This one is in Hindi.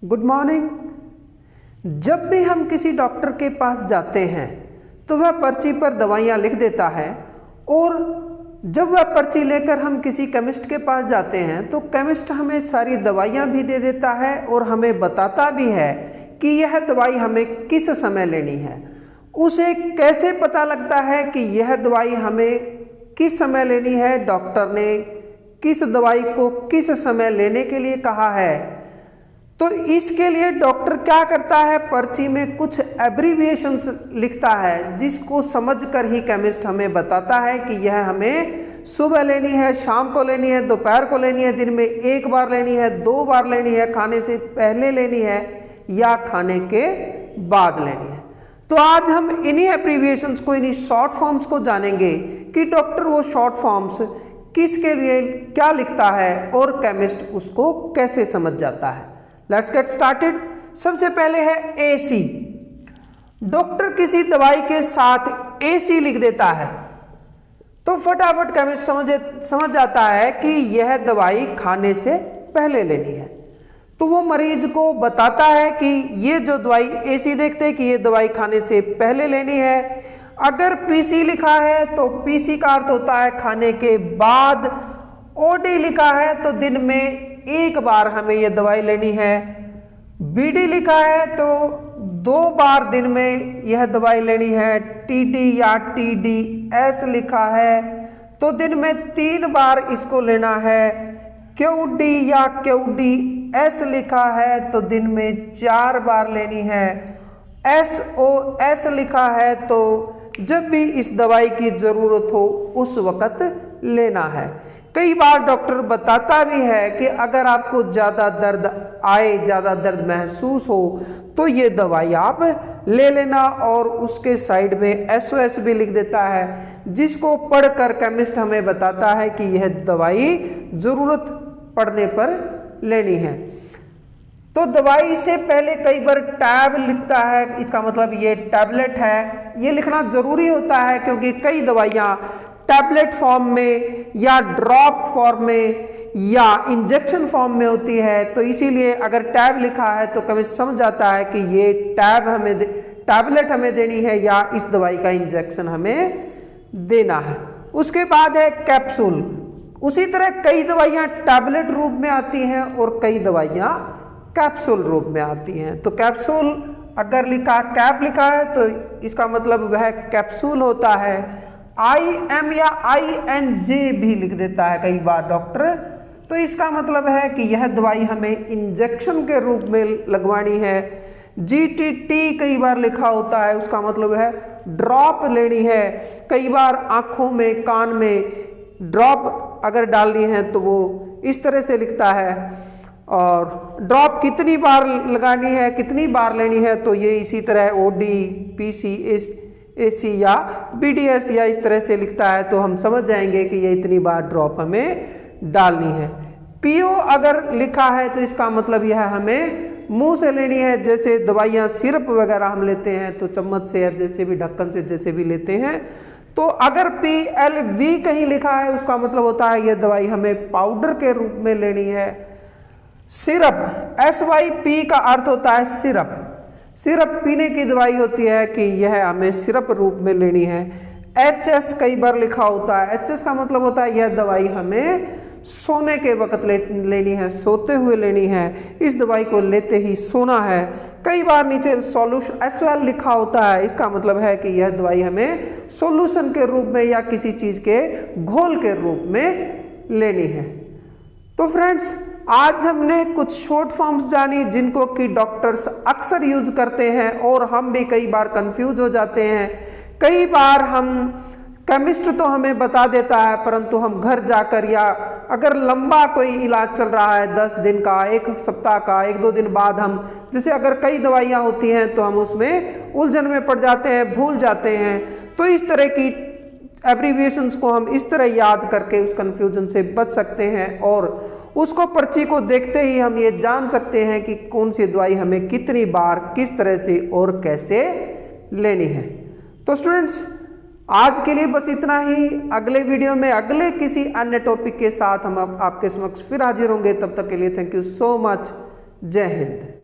Good morning. जब भी हम किसी डॉक्टर के पास जाते हैं तो वह पर्ची पर दवाइयाँ लिख देता है, और जब वह पर्ची लेकर हम किसी केमिस्ट के पास जाते हैं तो केमिस्ट हमें सारी दवाइयाँ भी दे देता है और हमें बताता भी है कि यह दवाई हमें किस समय लेनी है। उसे कैसे पता लगता है कि यह दवाई हमें किस समय लेनी है, डॉक्टर ने किस दवाई को किस समय लेने के लिए कहा है? तो इसके लिए डॉक्टर क्या करता है, पर्ची में कुछ एब्रीविएशंस लिखता है जिसको समझकर ही केमिस्ट हमें बताता है कि यह हमें सुबह लेनी है, शाम को लेनी है, दोपहर को लेनी है, दिन में एक बार लेनी है, 2 बार लेनी है, खाने से पहले लेनी है या खाने के बाद लेनी है। तो आज हम इन्हीं एब्रीविएशंस को, इन्हीं शॉर्ट फॉर्म्स को जानेंगे कि डॉक्टर वो शॉर्ट फॉर्म्स किसके लिए क्या लिखता है और केमिस्ट उसको कैसे समझ जाता है। Let's get started. सबसे पहले है AC। डॉक्टर किसी दवाई के साथ AC लिख देता है तो फटाफट केमिस्ट समझ जाता है कि यह दवाई खाने से पहले लेनी है। तो वो मरीज को बताता है कि ये जो दवाई AC देखते हैं कि ये दवाई खाने से पहले लेनी है। अगर PC लिखा है तो PC का अर्थ होता है खाने के बाद। OD लिखा है तो दिन में एक बार हमें यह दवाई लेनी है। BD लिखा है तो 2 बार दिन में यह दवाई लेनी है। TD या TDS लिखा है तो दिन में 3 बार इसको लेना है। QD या QDS लिखा है तो दिन में 4 बार लेनी है। SOS लिखा है तो जब भी इस दवाई की जरूरत हो उस वक्त लेना है। कई बार डॉक्टर बताता भी है कि अगर आपको ज़्यादा दर्द आए, ज़्यादा दर्द महसूस हो तो ये दवाई आप ले लेना, और उसके साइड में SOS भी लिख देता है जिसको पढ़कर केमिस्ट हमें बताता है कि यह दवाई ज़रूरत पड़ने पर लेनी है। तो दवाई से पहले कई बार टैब लिखता है, इसका मतलब ये टैबलेट है। ये लिखना ज़रूरी होता है क्योंकि कई दवाइयाँ टैबलेट फॉर्म में या ड्रॉप फॉर्म में या इंजेक्शन फॉर्म में होती है, तो इसीलिए अगर टैब लिखा है तो केमिस्ट समझ जाता है कि ये टैबलेट हमें देनी है या इस दवाई का इंजेक्शन हमें देना है। उसके बाद है कैप्सूल। उसी तरह कई दवाइयाँ टैबलेट रूप में आती हैं और कई दवाइयाँ कैप्सूल रूप में आती हैं। तो कैप्सूल अगर कैप लिखा है तो इसका मतलब वह कैप्सूल होता है। IM या INJ भी लिख देता है कई बार डॉक्टर, तो इसका मतलब है कि यह दवाई हमें इंजेक्शन के रूप में लगवानी है। GTT कई बार लिखा होता है, उसका मतलब है ड्रॉप लेनी है। कई बार आँखों में, कान में ड्रॉप अगर डालनी है तो वो इस तरह से लिखता है, और ड्रॉप कितनी बार लगानी है, कितनी बार लेनी है, तो ये इसी तरह OD, PC, AC या BDS या इस तरह से लिखता है। तो हम समझ जाएंगे कि ये इतनी बार ड्रॉप हमें डालनी है। PO अगर लिखा है तो इसका मतलब यह हमें मुंह से लेनी है। जैसे दवाइयाँ सिरप वगैरह हम लेते हैं तो चम्मच से या जैसे भी ढक्कन से जैसे भी लेते हैं। तो अगर PLV कहीं लिखा है उसका मतलब होता है यह दवाई हमें पाउडर के रूप में लेनी है। सिरप SYP का अर्थ होता है सिरप। सिरप पीने की दवाई होती है कि यह हमें सिरप रूप में लेनी है। HS कई बार लिखा होता है। HS का मतलब होता है यह दवाई हमें सोने के वक्त लेनी है, सोते हुए लेनी है, इस दवाई को लेते ही सोना है। कई बार नीचे सॉल्यूशन SOL लिखा होता है, इसका मतलब है कि यह दवाई हमें सॉल्यूशन के रूप में या किसी चीज़ के घोल के रूप में लेनी है। तो फ्रेंड्स, आज हमने कुछ शॉर्ट फॉर्म्स जानी जिनको कि डॉक्टर्स अक्सर यूज करते हैं और हम भी कई बार कंफ्यूज हो जाते हैं। कई बार केमिस्ट तो हमें बता देता है, परंतु हम घर जाकर या अगर लंबा कोई इलाज चल रहा है 10 दिन का, 1 सप्ताह का, 1-2 दिन बाद हम, जैसे अगर कई दवाइयाँ होती हैं तो हम उसमें उलझन में पड़ जाते हैं, भूल जाते हैं। तो इस तरह की एब्रीविएशंस को हम इस तरह याद करके उस कन्फ्यूजन से बच सकते हैं, और उसको पर्ची को देखते ही हम ये जान सकते हैं कि कौन सी दवाई हमें कितनी बार, किस तरह से और कैसे लेनी है। तो स्टूडेंट्स, आज के लिए बस इतना ही। अगले वीडियो में अगले किसी अन्य टॉपिक के साथ हम आपके समक्ष फिर हाजिर होंगे। तब तक के लिए थैंक यू सो मच। जय हिंद।